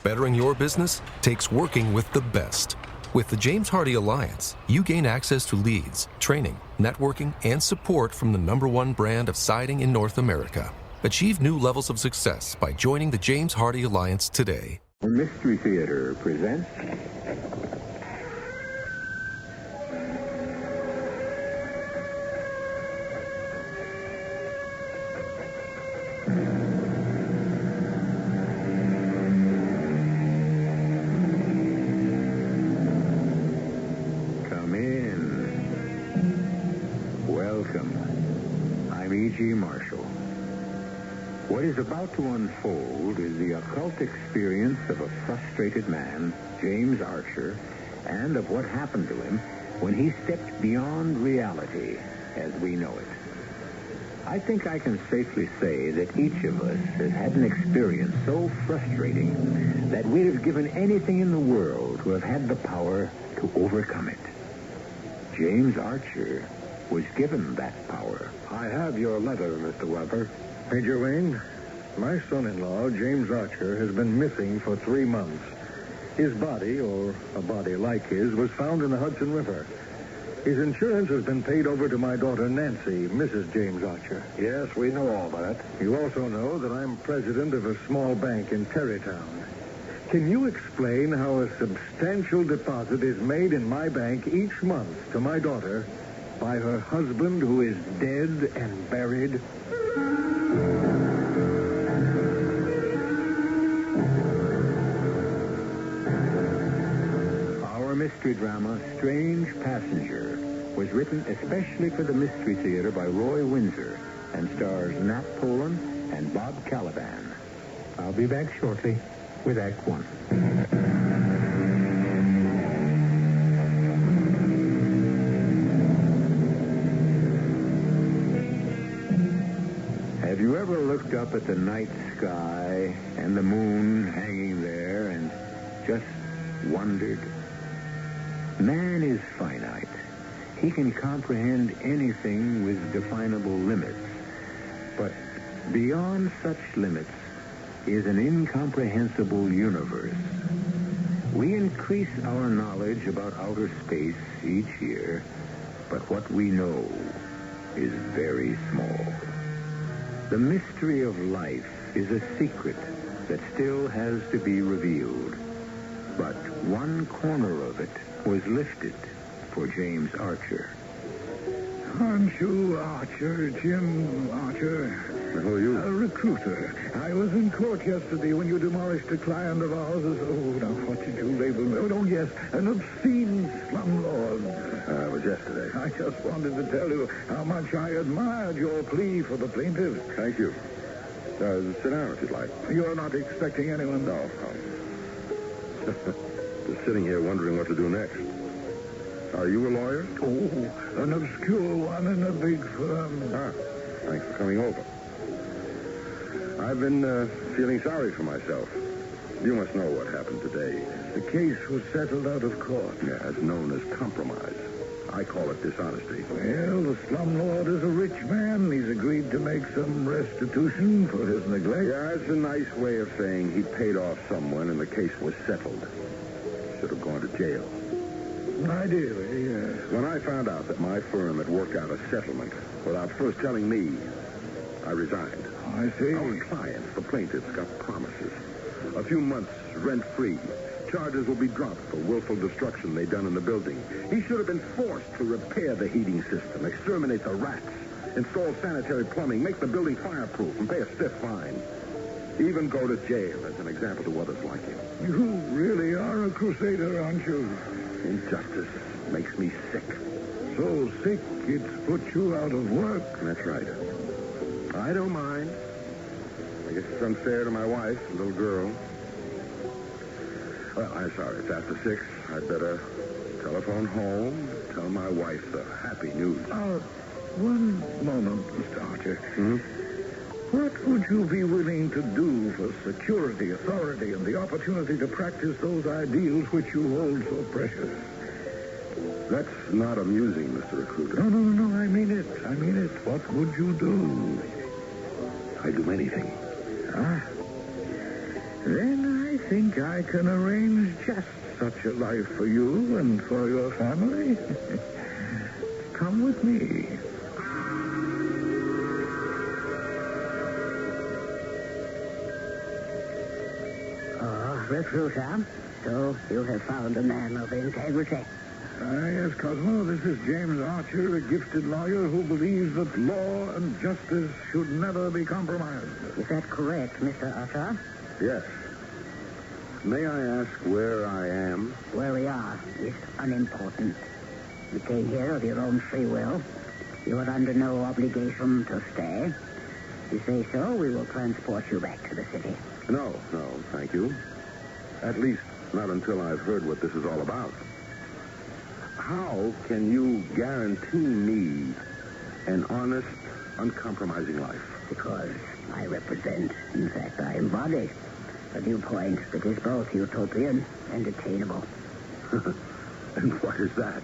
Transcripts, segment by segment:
Bettering your business takes working with the best. With the James Hardie Alliance, you gain access to leads, training, networking, and support from the #1 brand of siding in North America. Achieve new levels of success by joining the James Hardie Alliance today. Mystery Theater presents... Come in. Welcome. I'm E.G. Marshall. What is about to unfold is the occult experience of a frustrated man, James Archer, and of what happened to him when he stepped beyond reality as we know it. I think I can safely say that each of us has had an experience so frustrating that we'd have given anything in the world to have had the power to overcome it. James Archer was given that power. I have your letter, Mr. Weber. Major Wayne, my son-in-law, James Archer, has been missing for 3 months. His body, or a body like his, was found in the Hudson River. His insurance has been paid over to my daughter, Nancy, Mrs. James Archer. Yes, we know all that. You also know that I'm president of a small bank in Terrytown. Can you explain how a substantial deposit is made in my bank each month to my daughter by her husband, who is dead and buried? Our mystery drama, Strange Passenger, was written especially for the Mystery Theater by Roy Windsor and stars Nat Polen and Bob Caliban. I'll be back shortly with Act One. Have you ever looked up at the night sky and the moon hanging there and just wondered? Man is finite. He can comprehend anything with definable limits. But beyond such limits is an incomprehensible universe. We increase our knowledge about outer space each year, but what we know is very small. The mystery of life is a secret that still has to be revealed. But one corner of it was lifted for James Archer. Aren't you Archer, Jim Archer? Who are you? A recruiter. I was in court yesterday when you demolished a client of ours as, now what did you label me? Oh, yes, an obscene slumlord. It was yesterday. I just wanted to tell you how much I admired your plea for the plaintiff. Thank you. Sit down if you'd like. You're not expecting anyone? No. Just sitting here wondering what to do next. Are you a lawyer? Oh, an obscure one in a big firm. Thanks for coming over. I've been feeling sorry for myself. You must know what happened today. The case was settled out of court. Yeah, it's known as compromise. I call it dishonesty. Well, the slumlord is a rich man. He's agreed to make some restitution for his neglect. Yeah, it's a nice way of saying he paid off someone and the case was settled. Should have gone to jail. Ideally, yes. When I found out that my firm had worked out a settlement without first telling me, I resigned. I see. Our clients, the plaintiffs, got promises. A few months rent-free. Charges will be dropped for willful destruction they'd done in the building. He should have been forced to repair the heating system, exterminate the rats, install sanitary plumbing, make the building fireproof, and pay a stiff fine. Even go to jail as an example to others like him. You really are a crusader, aren't you? Injustice makes me sick. So sick it's put you out of work. That's right. I don't mind. I guess it's unfair to my wife, a little girl. Well, I'm sorry. It's after 6. I'd better telephone home, tell my wife the happy news. One moment, Mr. Archer. Hmm? What would you be willing to do for security, authority, and the opportunity to practice those ideals which you hold so precious? That's not amusing, Mr. Recruiter. No, I mean it. What would you do? I'd do anything. Then I think I can arrange just such a life for you and for your family. Come with me. Oh, recruiter. So you have found a man of integrity. Yes, Cosmo, this is James Archer, a gifted lawyer who believes that law and justice should never be compromised. Is that correct, Mr. Archer? Yes. May I ask where I am? Where we are is unimportant. You came here of your own free will. You are under no obligation to stay. You say so, we will transport you back to the city. No, thank you. At least not until I've heard what this is all about. How can you guarantee me an honest, uncompromising life? Because I represent, in fact, I embody a viewpoint that is both utopian and attainable. And what is that?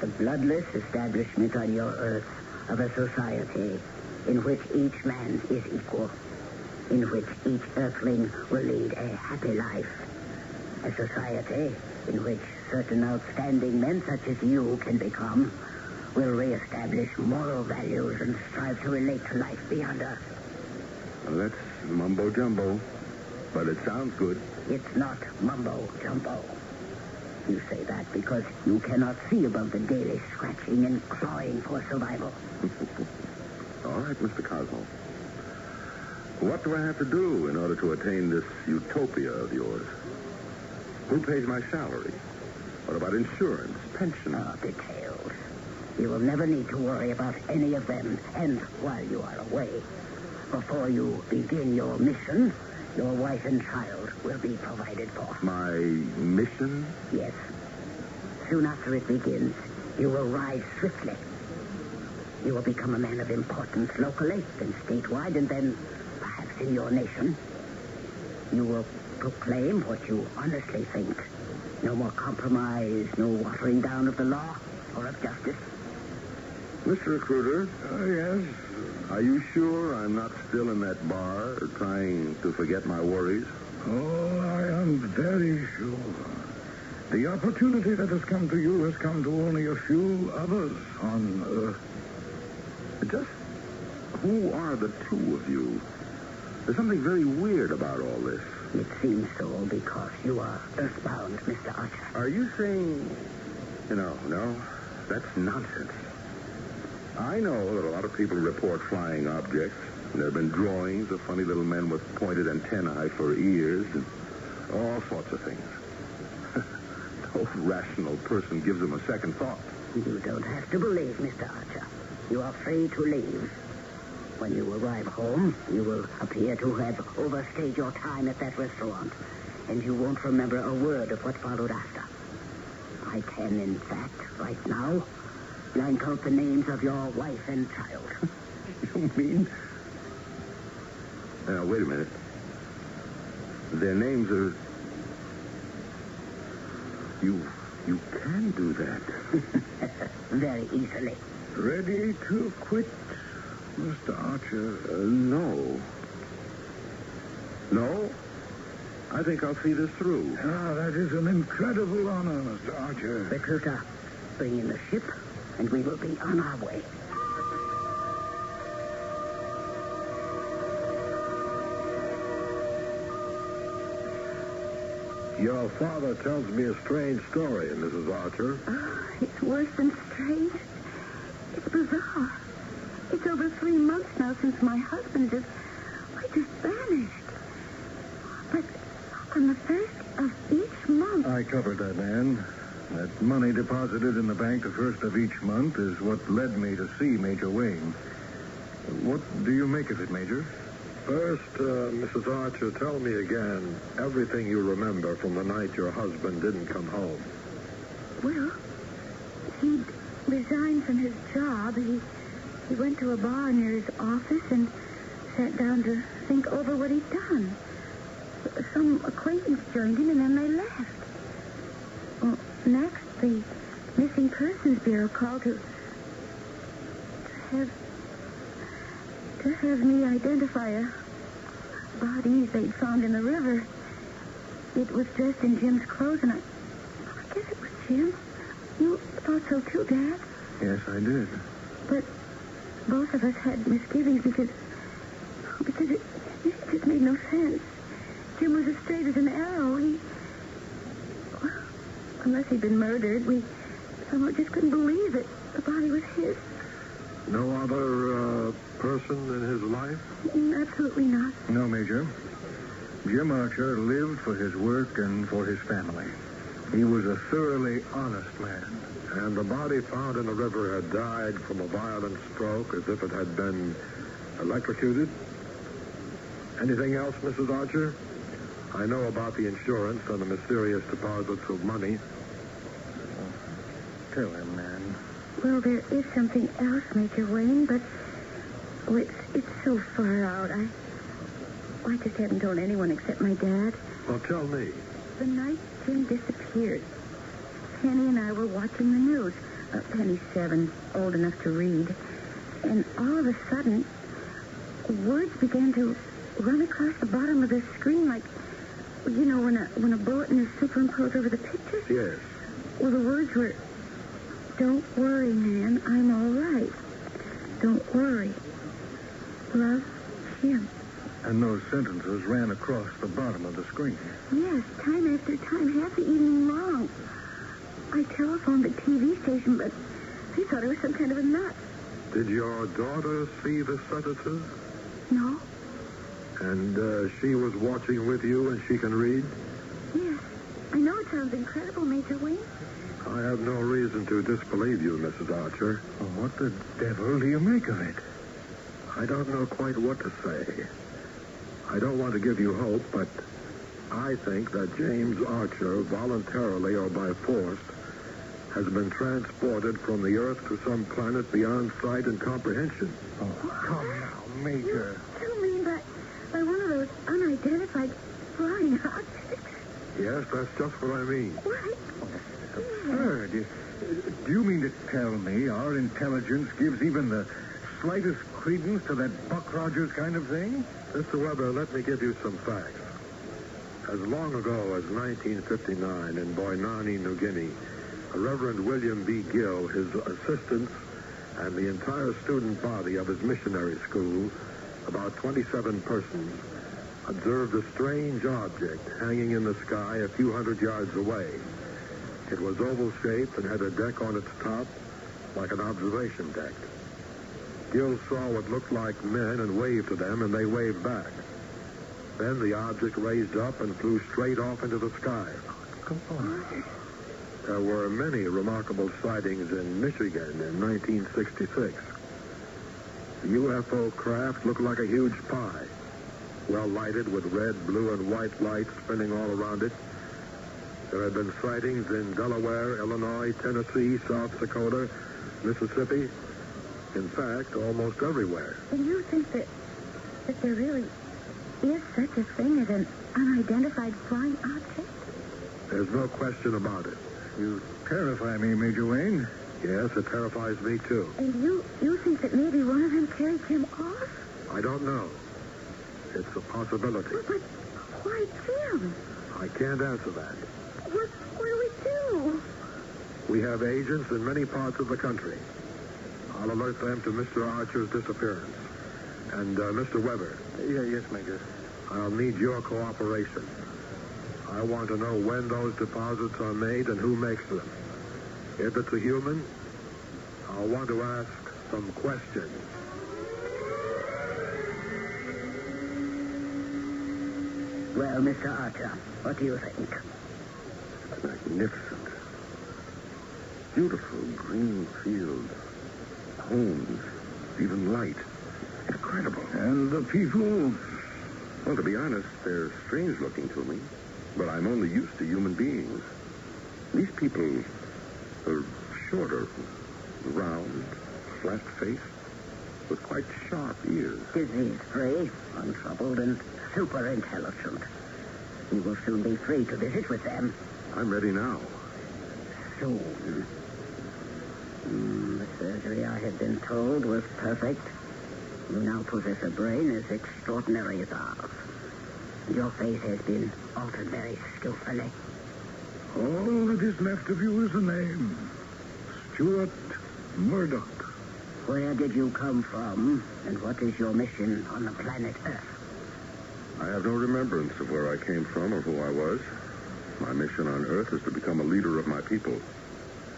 The bloodless establishment on your earth of a society in which each man is equal, in which each earthling will lead a happy life. A society in which certain outstanding men such as you can become will reestablish moral values and strive to relate to life beyond us. Well, that's mumbo-jumbo, but it sounds good. It's not mumbo-jumbo. You say that because you cannot see above the daily scratching and clawing for survival. All right, Mr. Cosmo. What do I have to do in order to attain this utopia of yours? Who pays my salary? What about insurance, pension? Details. You will never need to worry about any of them. And while you are away, before you begin your mission, your wife and child will be provided for. My mission? Yes. Soon after it begins, you will rise swiftly. You will become a man of importance locally, then statewide, and then perhaps in your nation. You will proclaim what you honestly think. No more compromise, no watering down of the law or of justice. Mr. Recruiter? Yes? Are you sure I'm not still in that bar trying to forget my worries? Oh, I am very sure. The opportunity that has come to you has come to only a few others on Earth. Just who are the two of you? There's something very weird about all this. It seems so because you are earthbound, Mr. Archer. Are you saying... No, that's nonsense. I know that a lot of people report flying objects. There have been drawings of funny little men with pointed antennae for ears and all sorts of things. No rational person gives them a second thought. You don't have to believe, Mr. Archer. You are free to leave. When you arrive home, you will appear to have overstayed your time at that restaurant, and you won't remember a word of what followed after. I can, in fact, right now, blank out the names of your wife and child. You mean... Now, wait a minute. Their names are... You can do that. Very easily. Ready to quit, Mr. Archer? No. No? I think I'll see this through. Ah, that is an incredible honor, Mr. Archer. Recruiter, bring in the ship, and we will be on our way. Your father tells me a strange story, Mrs. Archer. It's worse than strange. It's bizarre. It's over 3 months now since my husband just vanished. But on the first of each month... I covered that, Ann. That money deposited in the bank the first of each month is what led me to see Major Wayne. What do you make of it, Major? First, Mrs. Archer, tell me again everything you remember from the night your husband didn't come home. Well, he'd resigned from his job. He went to a bar near his office and sat down to think over what he'd done. Some acquaintance joined him, and then they left. Well, next, the Missing Persons Bureau called to have me identify bodies they'd found in the river. It was dressed in Jim's clothes, and I guess it was Jim. You thought so too, Dad? Yes, I did. But both of us had misgivings because it just made no sense. Jim was as straight as an arrow. Unless he'd been murdered, we somehow just couldn't believe it. The body was his. No other person in his life? Absolutely not. No, Major. Jim Archer lived for his work and for his family. He was a thoroughly honest man. And the body found in the river had died from a violent stroke, as if it had been electrocuted? Anything else, Mrs. Archer? I know about the insurance and the mysterious deposits of money. Tell him, man. Well, there is something else, Major Wayne, but it's so far out. I just haven't told anyone except my dad. Well, tell me. The night Jim disappeared, Penny and I were watching the news. Penny's 7, old enough to read. And all of a sudden, words began to run across the bottom of the screen like, you know, when a bulletin is superimposed over the picture? Yes. Well, the words were, "Don't worry, man, I'm all right. Don't worry. Love, Jim." And those sentences ran across the bottom of the screen. Yes, time after time, half the evening long. I telephoned the TV station, but they thought I was some kind of a nut. Did your daughter see the sentences? No? And she was watching with you and she can read? Yes. I know it sounds incredible, Major Wayne. I have no reason to disbelieve you, Mrs. Archer. Well, what the devil do you make of it? I don't know quite what to say. I don't want to give you hope, but I think that James Archer, voluntarily or by force, has been transported from the Earth to some planet beyond sight and comprehension. Oh, come now, Major. You mean by one of those unidentified flying objects? Yes, that's just what I mean. What? Absurd. Do you mean to tell me our intelligence gives even the slightest credence to that Buck Rogers kind of thing? Mr. Weber, let me give you some facts. As long ago as 1959 in Boinani, New Guinea, Reverend William B. Gill, his assistants, and the entire student body of his missionary school, about 27 persons, observed a strange object hanging in the sky a few hundred yards away. It was oval-shaped and had a deck on its top, like an observation deck. Gill saw what looked like men and waved to them, and they waved back. Then the object raised up and flew straight off into the sky. Come on. There were many remarkable sightings in Michigan in 1966. The UFO craft looked like a huge pie, well lighted with red, blue, and white lights spinning all around it. There had been sightings in Delaware, Illinois, Tennessee, South Dakota, Mississippi. In fact, almost everywhere. And you think that there really is such a thing as an unidentified flying object? There's no question about it. You terrify me, Major Wayne. Yes, it terrifies me, too. And you think that maybe one of them carried him off? I don't know. It's a possibility. But why Jim? I can't answer that. What do we do? We have agents in many parts of the country. I'll alert them to Mr. Archer's disappearance. And, Mr. Weber. Yes, Major. I'll need your cooperation. I want to know when those deposits are made and who makes them. If it's a human, I'll want to ask some questions. Well, Mr. Archer, what do you think? Magnificent. Beautiful green fields, homes, even light. Incredible. And the people? Well, to be honest, they're strange looking to me. But I'm only used to human beings. These people are shorter, round, flat-faced, with quite sharp ears. Disease-free, untroubled, and super intelligent. You will soon be free to visit with them. I'm ready now. Soon. The surgery, I had been told, was perfect. You now possess a brain as extraordinary as ours. Your face has been altered very skillfully. All that is left of you is a name. Stuart Murdoch. Where did you come from, and what is your mission on the planet Earth? I have no remembrance of where I came from or who I was. My mission on Earth is to become a leader of my people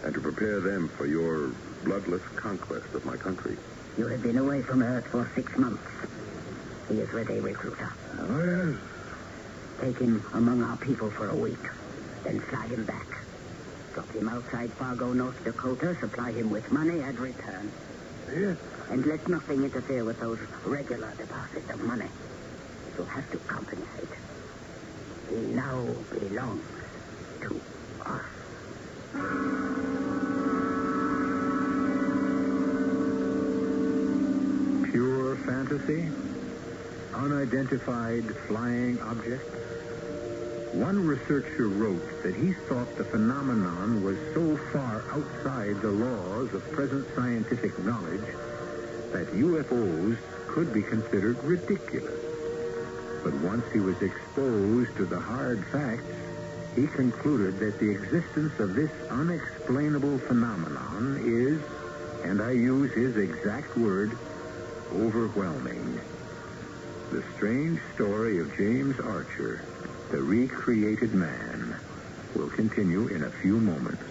and to prepare them for your bloodless conquest of my country. You have been away from Earth for 6 months. He is with a recruiter. Oh, yes. Take him among our people for a week, then fly him back. Drop him outside Fargo, North Dakota, supply him with money, and return. Yes. And let nothing interfere with those regular deposits of money. You'll have to compensate. He now belongs to us. Pure fantasy? Unidentified flying objects? One researcher wrote that he thought the phenomenon was so far outside the laws of present scientific knowledge that UFOs could be considered ridiculous. But once he was exposed to the hard facts, he concluded that the existence of this unexplainable phenomenon is, and I use his exact word, overwhelming. The strange story of James Archer, the recreated man, will continue in a few moments.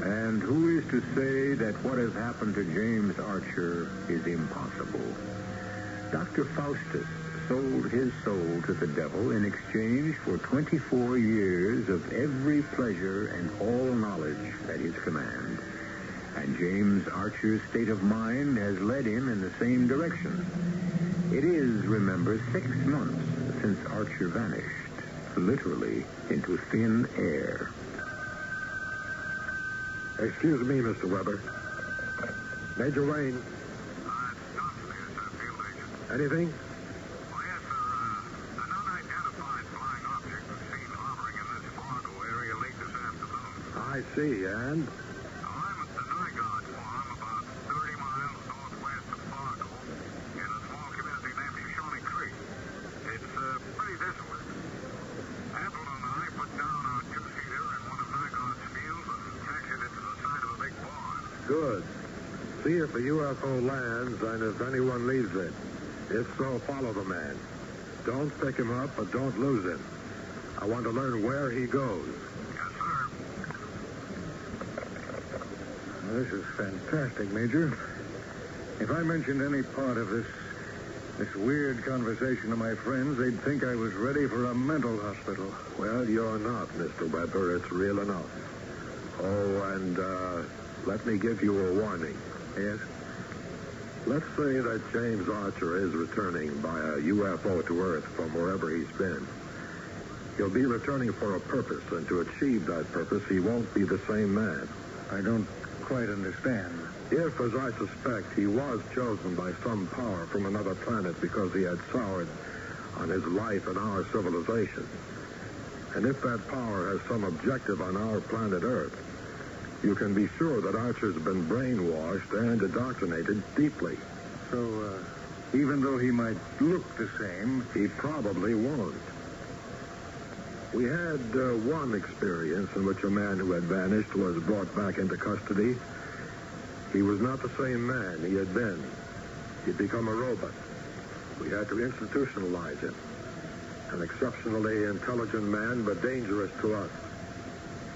And who is to say that what has happened to James Archer is impossible? Dr. Faustus sold his soul to the devil in exchange for 24 years of every pleasure and all knowledge at his command. And James Archer's state of mind has led him in the same direction. It is, remember, 6 months since Archer vanished, literally into thin air. Excuse me, Mr. Weber. Major Wayne. Johnson here, sir, field agent. Anything? Oh, yes, sir. An unidentified flying object was seen hovering in this Fargo area late this afternoon. I see, and? I'm at the Nygaard Farm, about 30 miles northwest of Fargo, in a small community named Shoshone Creek. It's pretty desolate. Apple and I put down our two-seater in one of Nygaard's fields and measured it to the side of a big barn. Good. See if the UFO lands and if anyone leaves it. If so, follow the man. Don't pick him up, but don't lose him. I want to learn where he goes. Yes, sir. This is fantastic, Major. If I mentioned any part of this weird conversation to my friends, they'd think I was ready for a mental hospital. Well, you're not, Mr. Weber. It's real enough. Oh, and let me give you a warning. Yes? Let's say that James Archer is returning by a UFO to Earth from wherever he's been. He'll be returning for a purpose, and to achieve that purpose, he won't be the same man. I don't quite understand. If, as I suspect, he was chosen by some power from another planet because he had soured on his life and our civilization, and if that power has some objective on our planet Earth, you can be sure that Archer's been brainwashed and indoctrinated deeply. So, even though he might look the same, He probably won't. We had one experience in which a man who had vanished was brought back into custody. He was not the same man he had been. He'd become a robot. We had to institutionalize him. An exceptionally intelligent man, but dangerous to us.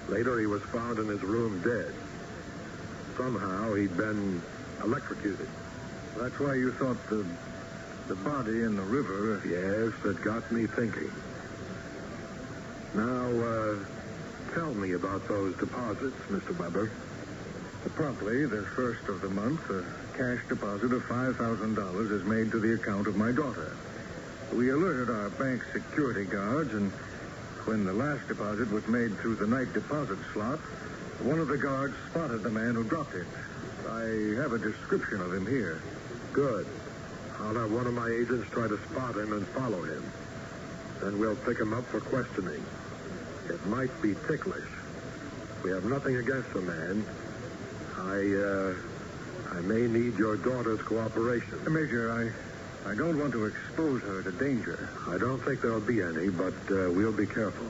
Later, he was found in his room dead. Somehow, he'd been electrocuted. that's why you thought the body in the river... Yes, it got me thinking. Now, tell me about those deposits, Mr. Weber. Promptly, the first of the month, a cash deposit of $5,000 is made to the account of my daughter. We alerted our bank security guards, and when the last deposit was made through the night deposit slot, one of the guards spotted the man who dropped it. I have a description of him here. Good. I'll have one of my agents try to spot him and follow him. Then we'll pick him up for questioning. It might be ticklish, We have nothing against the man. I may need your daughter's cooperation. Major, I don't want to expose her to danger. I don't think there'll be any, but we'll be careful.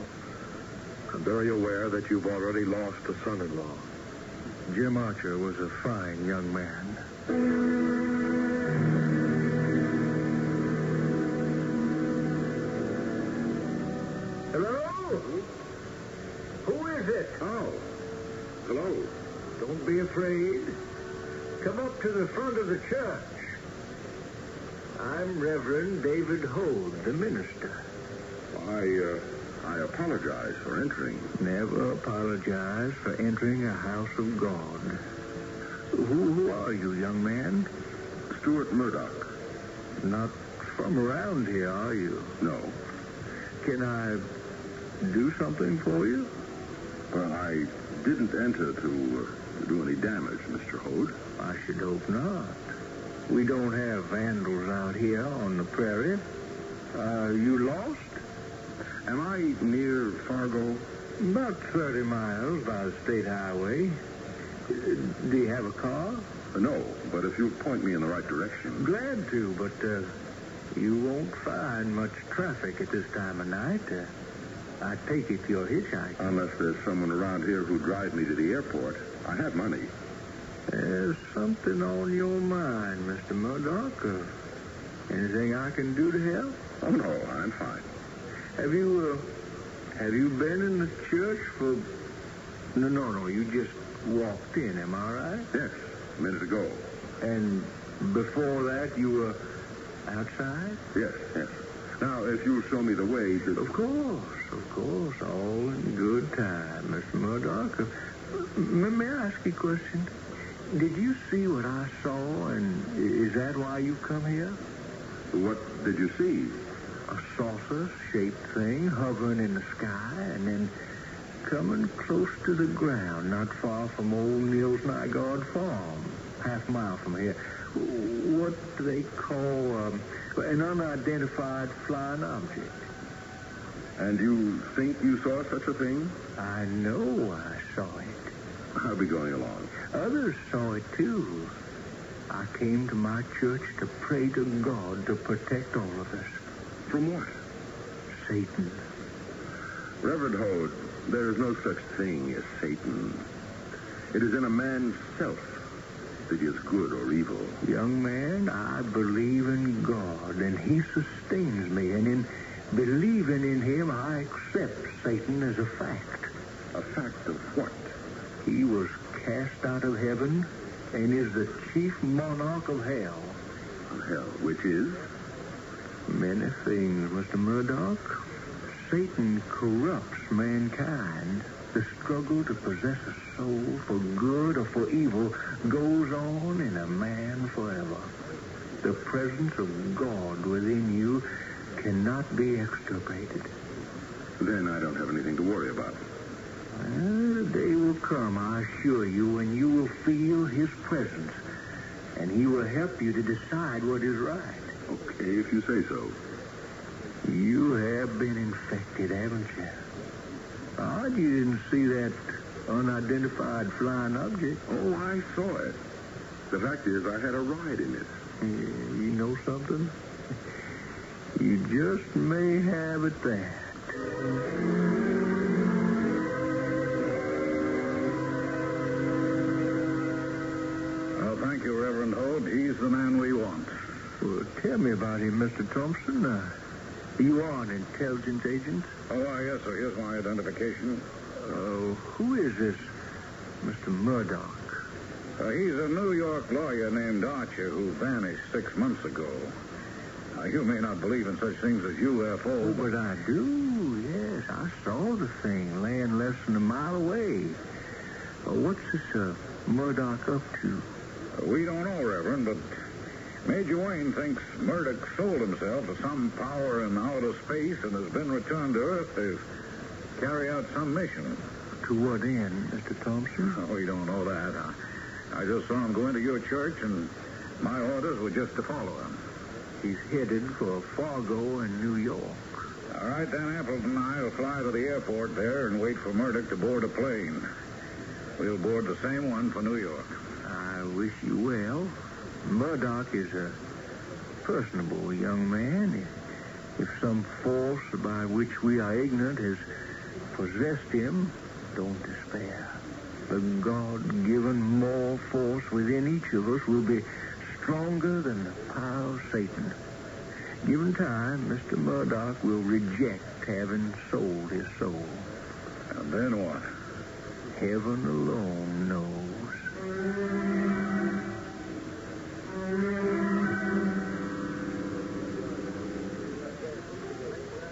I'm very aware that you've already lost a son-in-law. Jim Archer was a fine young man. Hello? Who is it? Oh, hello. Don't be afraid. Come up to the front of the church. I'm Reverend David Holt, the minister. I apologize for entering. Never apologize for entering a house of God. Who are you, young man? Stuart Murdoch. Not from around here, are you? No. Can I do something for you? Well, I didn't enter to do any damage, Mr. Holt. I should hope not. We don't have vandals out here on the prairie. You lost? Am I near Fargo? About 30 miles by the state highway. Do you have a car? No, but if you'll point me in the right direction. Glad to, but you won't find much traffic at this time of night. I take it you're hitchhiking. Unless there's someone around here who'd drive me to the airport. I have money. There's something on your mind, Mr. Murdoch. Anything I can do to help? Oh, no, I'm fine. Have you been in the church for... No, you just walked in, am I right? Yes, a minute ago. And before that, you were outside? Yes. Now, if you'll show me the way to... Of course, all in good time, Mr. Murdoch. May I ask you a question? Did you see what I saw, and is that why you come here? What did you see? A saucer-shaped thing hovering in the sky and then coming close to the ground, not far from old Neil's Nygaard farm, half a mile from here. What they call an unidentified flying object. And you think you saw such a thing? I know I saw it. I'll be going along. Others saw it, too. I came to my church to pray to God to protect all of us. From what? Satan. Reverend Holt, there is no such thing as Satan. It is in a man's self that he is good or evil. Young man, I believe in God, and he sustains me, and in believing in him, I accept Satan as a fact. A fact of what? He was cast out of heaven and is the chief monarch of hell. Of hell, which is? Many things, Mr. Murdoch. Satan corrupts mankind. The struggle to possess a soul for good or for evil goes on in a man forever. The presence of God within you cannot be extirpated. Then I don't have anything to worry about. The day will come, I assure you, when you will feel his presence, and he will help you to decide what is right. Okay, if you say so. You have been infected, haven't you? Odd you didn't see that unidentified flying object. Oh, I saw it. The fact is, I had a ride in it. You know something? You just may have it that. Well, thank you, Reverend Holt. He's the man we want. Well, tell me about him, Mr. Thompson. You are an intelligence agent? Oh, yes, sir. Here's my identification. Who is this Mr. Murdoch? He's a New York lawyer named Archer who vanished 6 months ago. You may not believe in such things as UFO. Oh, but I do, yes. I saw the thing laying less than a mile away. What's this Murdoch up to? We don't know, Reverend, but Major Wayne thinks Murdoch sold himself to some power in outer space and has been returned to Earth to carry out some mission. To what end, Mr. Thompson? Oh, we don't know that. I just saw him go into your church, and my orders were just to follow him. He's headed for Fargo in New York. All right, then Appleton and I will fly to the airport there and wait for Murdoch to board a plane. We'll board the same one for New York. I wish you well. Murdoch is a personable young man. If some force by which we are ignorant has possessed him, don't despair. The God-given moral force within each of us will be stronger than the power of Satan. Given time, Mr. Murdoch will reject having sold his soul. And then what? Heaven alone knows.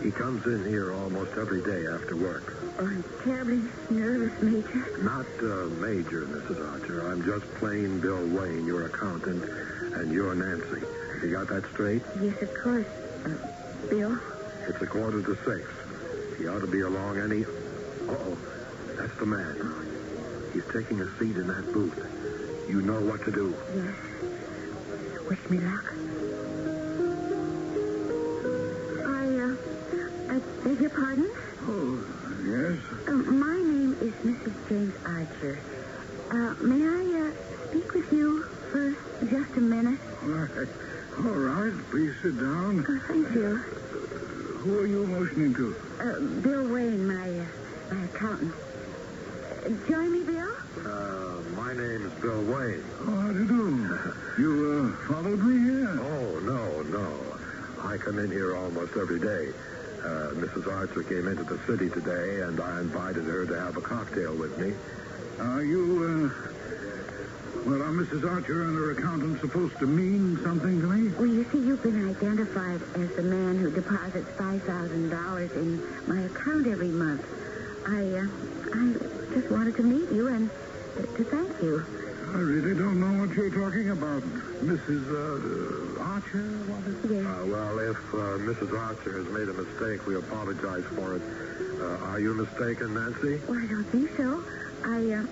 He comes in here almost every day after work. Oh, I'm terribly nervous, Major. Not Major, Mrs. Archer. I'm just plain Bill Wayne, your accountant, and you're Nancy. You got that straight? Yes, of course. Bill? It's 5:45. He ought to be along any... Uh-oh. That's the man. He's taking a seat in that booth. You know what to do. Yes. Wish me luck. I beg your pardon? Oh, yes? My name is Mrs. James Archer. May I speak with you for just a minute? All right. Please sit down. Thank you. Who are you motioning to? Bill Wayne, my accountant. Join me, Bill? My name is Bill Wayne. Oh, how do you do? You followed me here? Oh, no. I come in here almost every day. Mrs. Archer came into the city today, and I invited her to have a cocktail with me. Are you, well, are Mrs. Archer and her accountant supposed to mean something to me? Well, you see, you've been identified as the man who deposits $5,000 in my account every month. I just wanted to meet you and to thank you. I really don't know what you're talking about. Mrs. Archer, what is it? Yes. Well, if Mrs. Archer has made a mistake, we apologize for it. Are you mistaken, Nancy? Well, I don't think so. I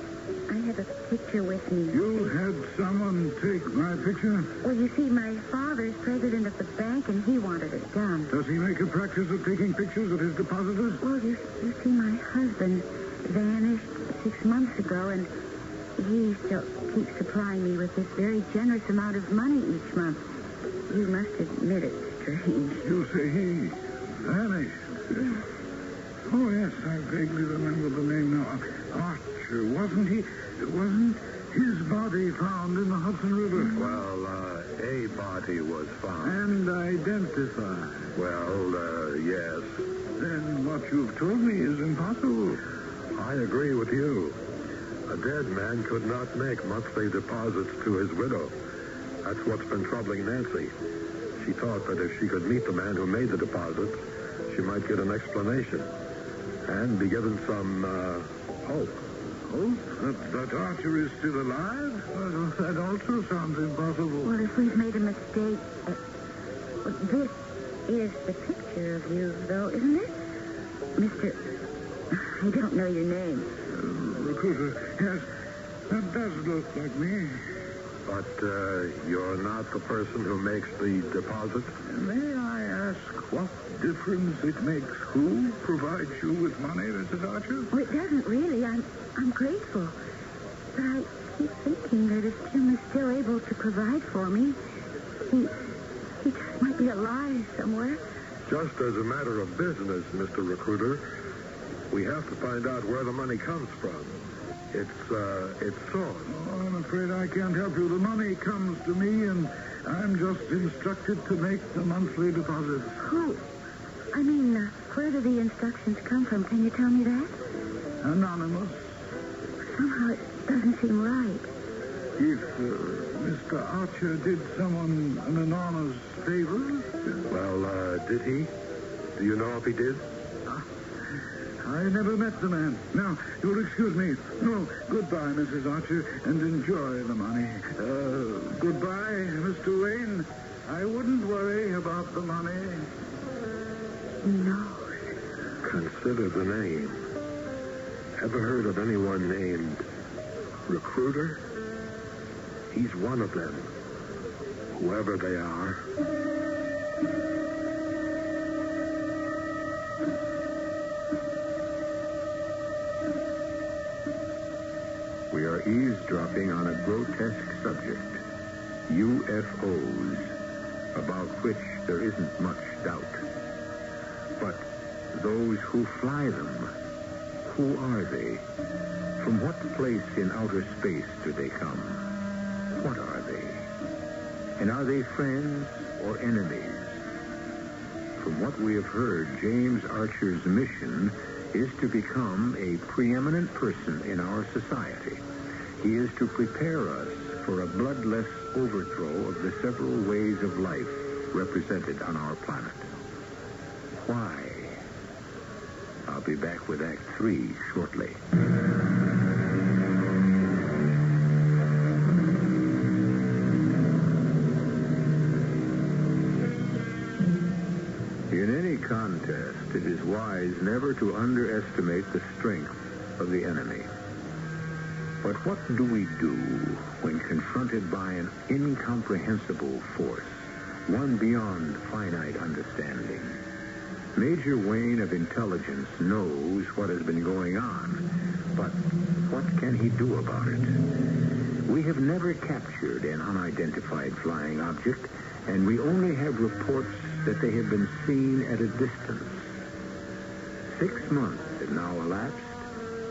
have a picture with me. You had someone take my picture? Well, you see, my father's president of the bank, and he wanted it done. Does he make a practice of taking pictures of his depositors? Well, you see, my husband vanished 6 months ago, and he still keeps supplying me with this very generous amount of money each month. You must admit it's strange. You say he vanished? Yes. Oh, yes, I vaguely remember the name now. Archer, wasn't his body found in the Hudson River? Well, a body was found. And identified? Well, yes. Then what you've told me is impossible. I agree with you. A dead man could not make monthly deposits to his widow. That's what's been troubling Nancy. She thought that if she could meet the man who made the deposits, she might get an explanation and be given some hope. Hope? That Archer is still alive? Well, that also sounds impossible. Well, if we've made a mistake, this is the picture of you, though, isn't it? Mr. I don't know your name. Recruiter, yes, that does look like me. But you're not the person who makes the deposit? May I ask what difference it makes who provides you with money, Mrs. Archer? Well, it doesn't really. I'm grateful. But I keep thinking that if Jim is still able to provide for me, he just might be alive somewhere. Just as a matter of business, Mr. Recruiter, we have to find out where the money comes from. It's source. Oh, I'm afraid I can't help you. The money comes to me, and I'm just instructed to make the monthly deposits. Who? I mean, where do the instructions come from? Can you tell me that? Anonymous. Somehow it doesn't seem right. If Mr. Archer did someone an enormous favor... Well, did he? Do you know if he did? I never met the man. Now, you'll excuse me. No, goodbye, Mrs. Archer, and enjoy the money. Goodbye, Mr. Wayne. I wouldn't worry about the money. No. Consider the name. Ever heard of anyone named Recruiter? He's one of them. Whoever they are. eavesdropping on a grotesque subject, UFOs, about which there isn't much doubt. But those who fly them, who are they? From what place in outer space do they come? What are they? And are they friends or enemies? From what we have heard, James Archer's mission is to become a preeminent person in our society. He is to prepare us for a bloodless overthrow of the several ways of life represented on our planet. Why? I'll be back with Act 3 shortly. In any contest, it is wise never to underestimate the strength of the enemy. But what do we do when confronted by an incomprehensible force, one beyond finite understanding? Major Wayne of Intelligence knows what has been going on, but what can he do about it? We have never captured an unidentified flying object, and we only have reports that they have been seen at a distance. 6 months have now elapsed,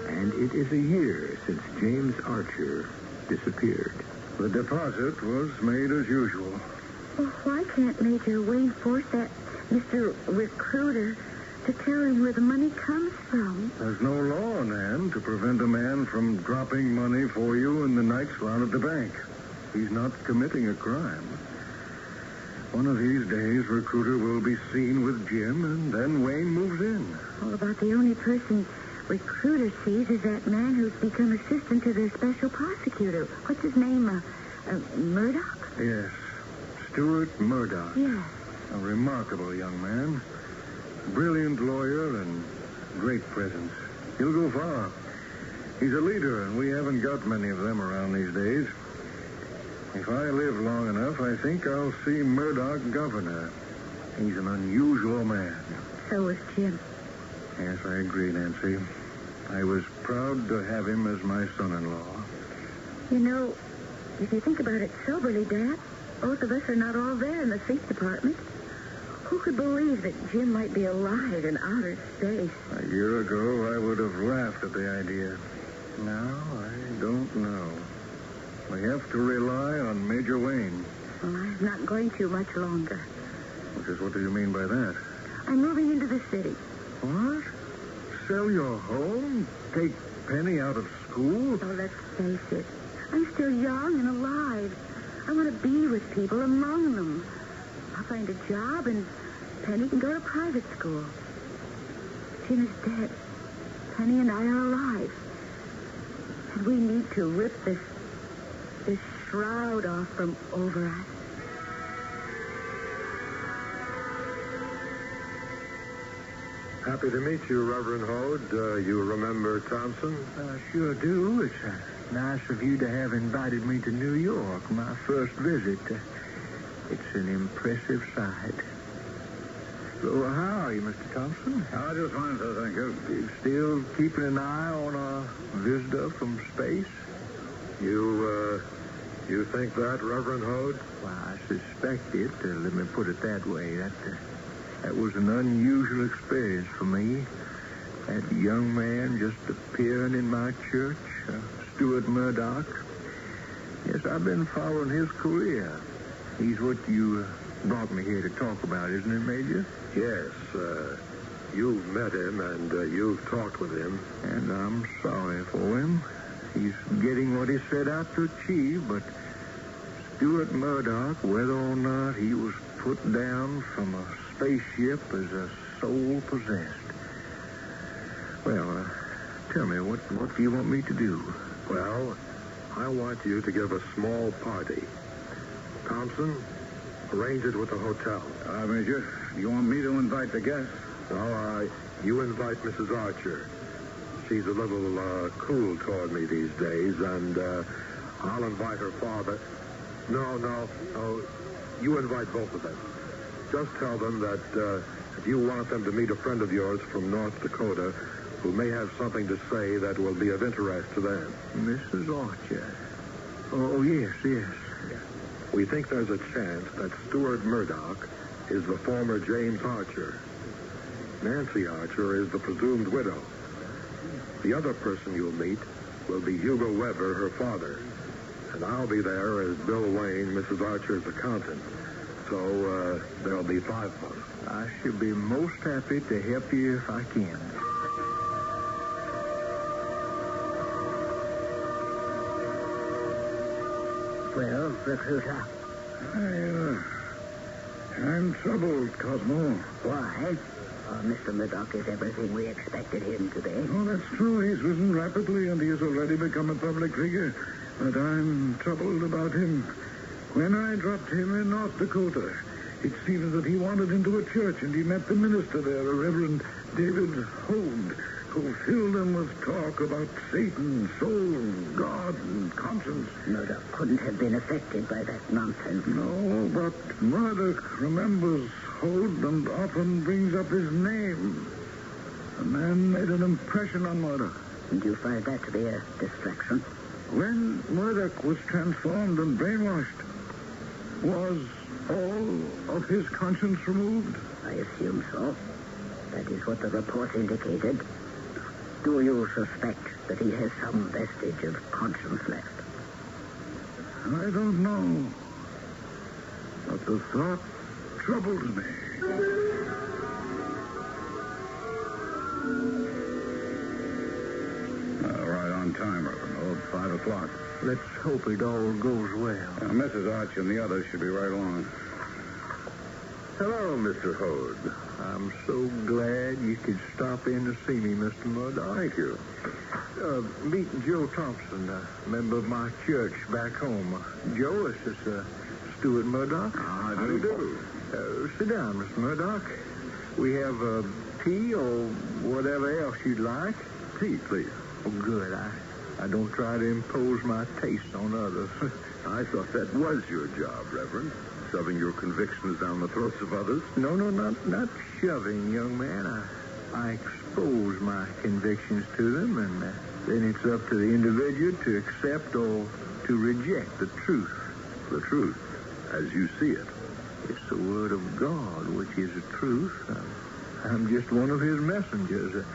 and it is a year since James Archer disappeared. The deposit was made as usual. Well, why can't Major Wayne force that Mr. Recruiter to tell him where the money comes from? There's no law, Nan, to prevent a man from dropping money for you in the night slot at the bank. He's not committing a crime. One of these days, Recruiter will be seen with Jim, and then Wayne moves in. All about the only person Recruiter sees is that man who's become assistant to their special prosecutor. What's his name? Murdoch? Yes, Stuart Murdoch. Yes. A remarkable young man. Brilliant lawyer and great presence. He'll go far. He's a leader, and we haven't got many of them around these days. If I live long enough, I think I'll see Murdoch governor. He's an unusual man. So is Jim. Yes, I agree, Nancy. I was proud to have him as my son-in-law. You know, if you think about it soberly, Dad, both of us are not all there in the State Department. Who could believe that Jim might be alive in outer space? A year ago, I would have laughed at the idea. Now, I don't know. We have to rely on Major Wayne. Well, I'm not going to much longer. What do you mean by that? I'm moving into the city. What? Sell your home? Take Penny out of school? Oh, let's face it. I'm still young and alive. I want to be with people, among them. I'll find a job, and Penny can go to private school. Jim is dead. Penny and I are alive. And we need to rip this shroud off from over us. Happy to meet you, Reverend Hode. You remember Thompson? Sure do. It's nice of you to have invited me to New York, my first visit. It's an impressive sight. So, how are you, Mr. Thompson? I just wanted to thank you. Still keeping an eye on a visitor from space? You think that, Reverend Hode? Well, I suspect it. Let me put it that way. That was an unusual experience for me. That young man just appearing in my church, Stuart Murdoch. Yes, I've been following his career. He's what you brought me here to talk about, isn't it, Major? Yes. You've met him, and you've talked with him. And I'm sorry for him. He's getting what he set out to achieve, but Stuart Murdoch, whether or not he was put down from a spaceship as a soul possessed. Well, tell me, what do you want me to do? Well, I want you to give a small party. Thompson, arrange it with the hotel. Major, you want me to invite the guests? No, you invite Mrs. Archer. She's a little cool toward me these days, and I'll invite her father. No. You invite both of them. Just tell them that if you want them to meet a friend of yours from North Dakota, who may have something to say that will be of interest to them. Mrs. Archer. Oh, yes. We think there's a chance that Stuart Murdoch is the former James Archer. Nancy Archer is the presumed widow. The other person you'll meet will be Hugo Weber, her father. And I'll be there as Bill Wayne, Mrs. Archer's accountant. So, there'll be 5 of us. I should be most happy to help you if I can. Well, recruiter, I'm troubled, Cosmo. why? Mr. Murdoch is everything we expected him to be. Oh, that's true. He's risen rapidly, and he has already become a public figure. But I'm troubled about him. When I dropped him in North Dakota, it seems that he wandered into a church, and he met the minister there, a Reverend David Hode, who filled him with talk about Satan, soul, God, and conscience. Murdoch couldn't have been affected by that nonsense. No, but Murdoch remembers Hode and often brings up his name. The man made an impression on Murdoch. And you find that to be a distraction? When Murdoch was transformed and brainwashed, was all of his conscience removed? I assume so. That is what the report indicated. Do you suspect that he has some vestige of conscience left? I don't know. But the thought troubles me. Right on time, Reverend Hode. 5 o'clock. Let's hope it all goes well. Mrs. Arch and the others should be right along. Hello, Mr. Hode. I'm so glad you could stop in to see me, Mr. Murdoch. Thank you. Meeting Joe Thompson, a member of my church back home. Joe, this is Stuart Murdoch. How do you do? Sit down, Mr. Murdoch. We have tea or whatever else you'd like. Tea, please. Oh, good. I don't try to impose my taste on others. I thought that was your job, Reverend. Shoving your convictions down the throats of others. No, not shoving, young man. I expose my convictions to them, and then it's up to the individual to accept or to reject the truth. The truth, as you see it. It's the word of God, which is the truth. I'm just one of his messengers.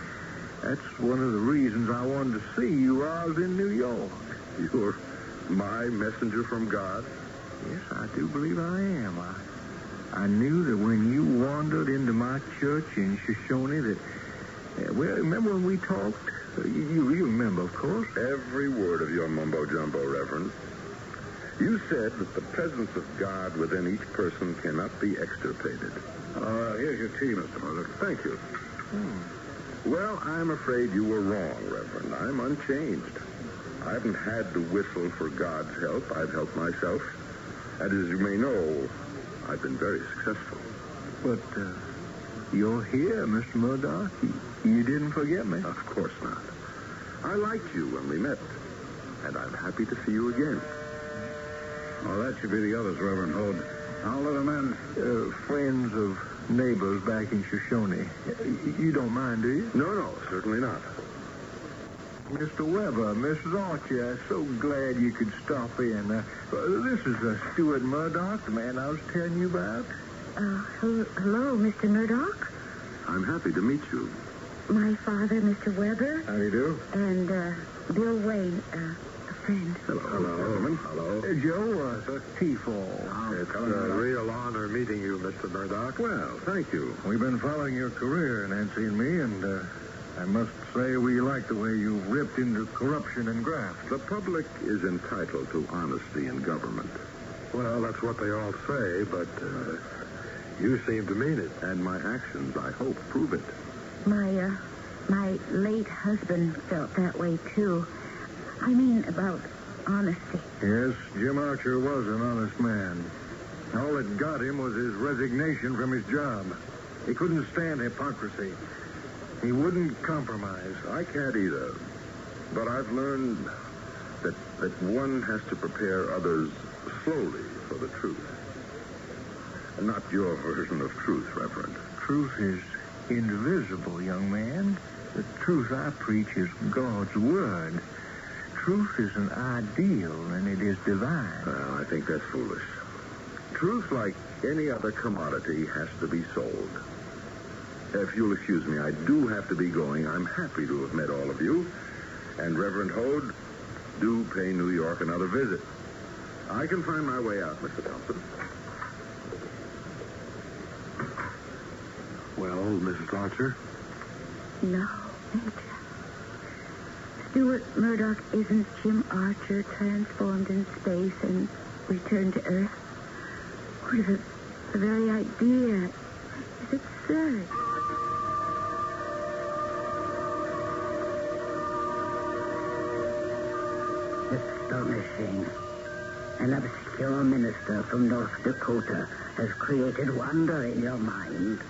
That's one of the reasons I wanted to see you while I was in New York. You're my messenger from God? Yes, I do believe I am. I knew that when you wandered into my church in Shoshone that, well, remember when we talked? You remember, of course. Every word of your mumbo-jumbo, Reverend. You said that the presence of God within each person cannot be extirpated. Here's your tea, Mr. Murdoch. Thank you. Well, I'm afraid you were wrong, Reverend. I'm unchanged. I haven't had to whistle for God's help. I've helped myself. And as you may know, I've been very successful. But you're here, Mr. Murdoch. You didn't forget me? Of course not. I liked you when we met, and I'm happy to see you again. Well, that should be the others, Reverend Hode. I'll let them in. Friends of neighbors back in Shoshone. You don't mind, do you? No, certainly not. Mr. Weber, Mrs. Archer, I'm so glad you could stop in. This is Stuart Murdoch, the man I was telling you about. Hello, Mr. Murdoch. I'm happy to meet you. My father, Mr. Weber. How do you do? And Bill Wayne, a friend. Hello, woman. Hello. Joe, tea for. It's a real honor meeting you, Mr. Murdoch. Well, thank you. We've been following your career, Nancy and me, and I must say we like the way you ripped into corruption and graft. The public is entitled to honesty in government. Well, that's what they all say, but you seem to mean it. And my actions, I hope, prove it. My late husband felt that way, too. I mean, about honesty. Yes, Jim Archer was an honest man. All that got him was his resignation from his job. He couldn't stand hypocrisy. He wouldn't compromise. I can't either. But I've learned that one has to prepare others slowly for the truth. And not your version of truth, Reverend. Truth is indivisible, young man. The truth I preach is God's word. Truth is an ideal, and it is divine. Well, I think that's foolish. Truth, like any other commodity, has to be sold. If you'll excuse me, I do have to be going. I'm happy to have met all of you. And Reverend Hode, do pay New York another visit. I can find my way out, Mr. Thompson. Well, Mrs. Archer? No, Major. Stuart Murdoch isn't Jim Archer transformed in space and returned to Earth. What, the very idea is absurd. Astonishing. An obscure minister from North Dakota has created wonder in your mind.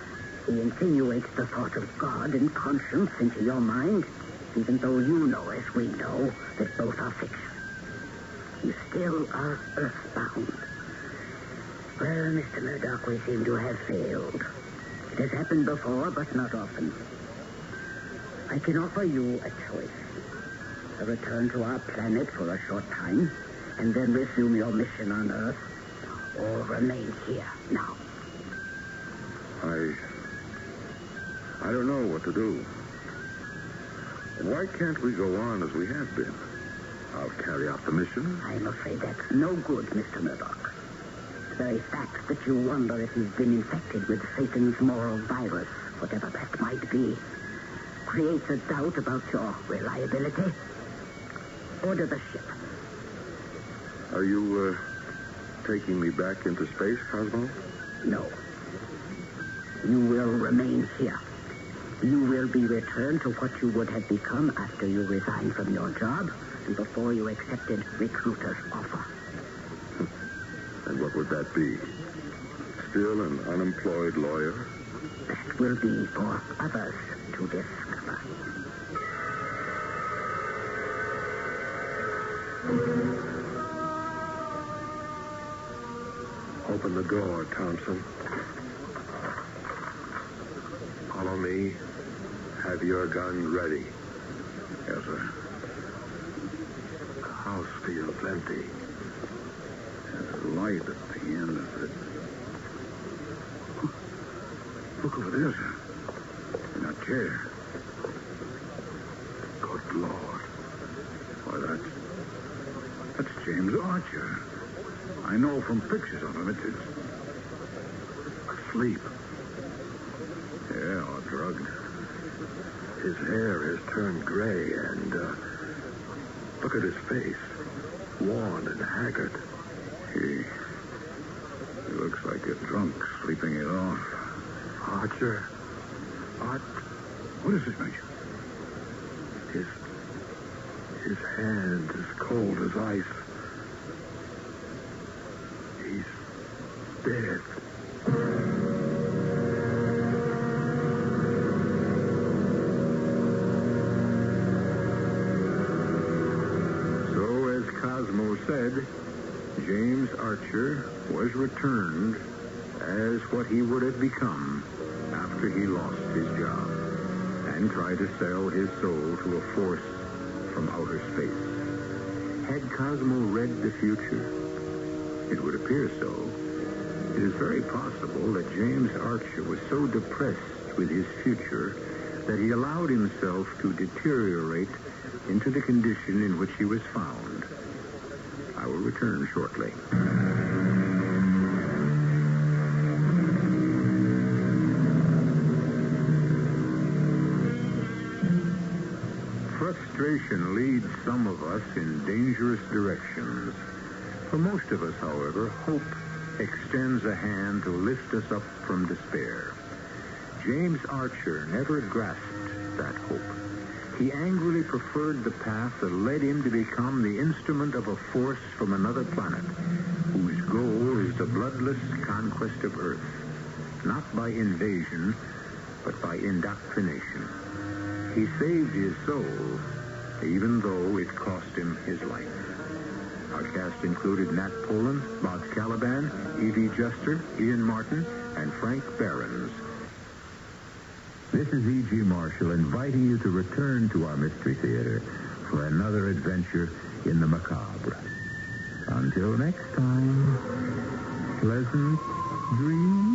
He insinuates the thought of God and conscience into your mind, even though you know, as we know, that both are fiction. You still are earthbound. Well, Mr. Murdoch, we seem to have failed. It has happened before, but not often. I can offer you a choice. A return to our planet for a short time, and then resume your mission on Earth, or remain here now. I don't know what to do. Why can't we go on as we have been? I'll carry out the mission. I'm afraid that's no good, Mr. Murdoch. The very fact that you wonder if he's been infected with Satan's moral virus, whatever that might be, creates a doubt about your reliability. Order the ship. Are you, taking me back into space, Cosmo? No. You will remain here. You will be returned to what you would have become after you resigned from your job and before you accepted recruiter's offer. And what would that be? Still an unemployed lawyer? That will be for others to discover. Open the door, Thompson. Follow me. Have your gun ready. Yes, sir. The house feels empty. There's a light at the end of it. Look over there, sir. In that chair. Good Lord. Why, that's James Archer. I know from pictures of him. It's Asleep. yeah, or drugged. His hair has turned gray and, look at his face. Worn and haggard. He looks like a drunk sleeping it off. Archer. What is this, Major? His hand is cold as ice. He's dead. So, as Cosmo said, James Archer was returned as what he would have become after he lost his job and tried to sell his soul to a force from outer space. Had Cosmo read the future? It would appear so. It is very possible that James Archer was so depressed with his future that he allowed himself to deteriorate into the condition in which he was found. I will return shortly. Frustration leads some of us in dangerous directions. For most of us, however, hope extends a hand to lift us up from despair. James Archer never grasped that hope. He angrily preferred the path that led him to become the instrument of a force from another planet, whose goal is the bloodless conquest of Earth, not by invasion, but by indoctrination. He saved his soul, even though it cost him his life. Our cast included Nat Poland, Bob Caliban, Evie Juster, Ian Martin, and Frank Behrens. This is E.G. Marshall inviting you to return to our Mystery Theater for another adventure in the macabre. Until next time, pleasant dreams.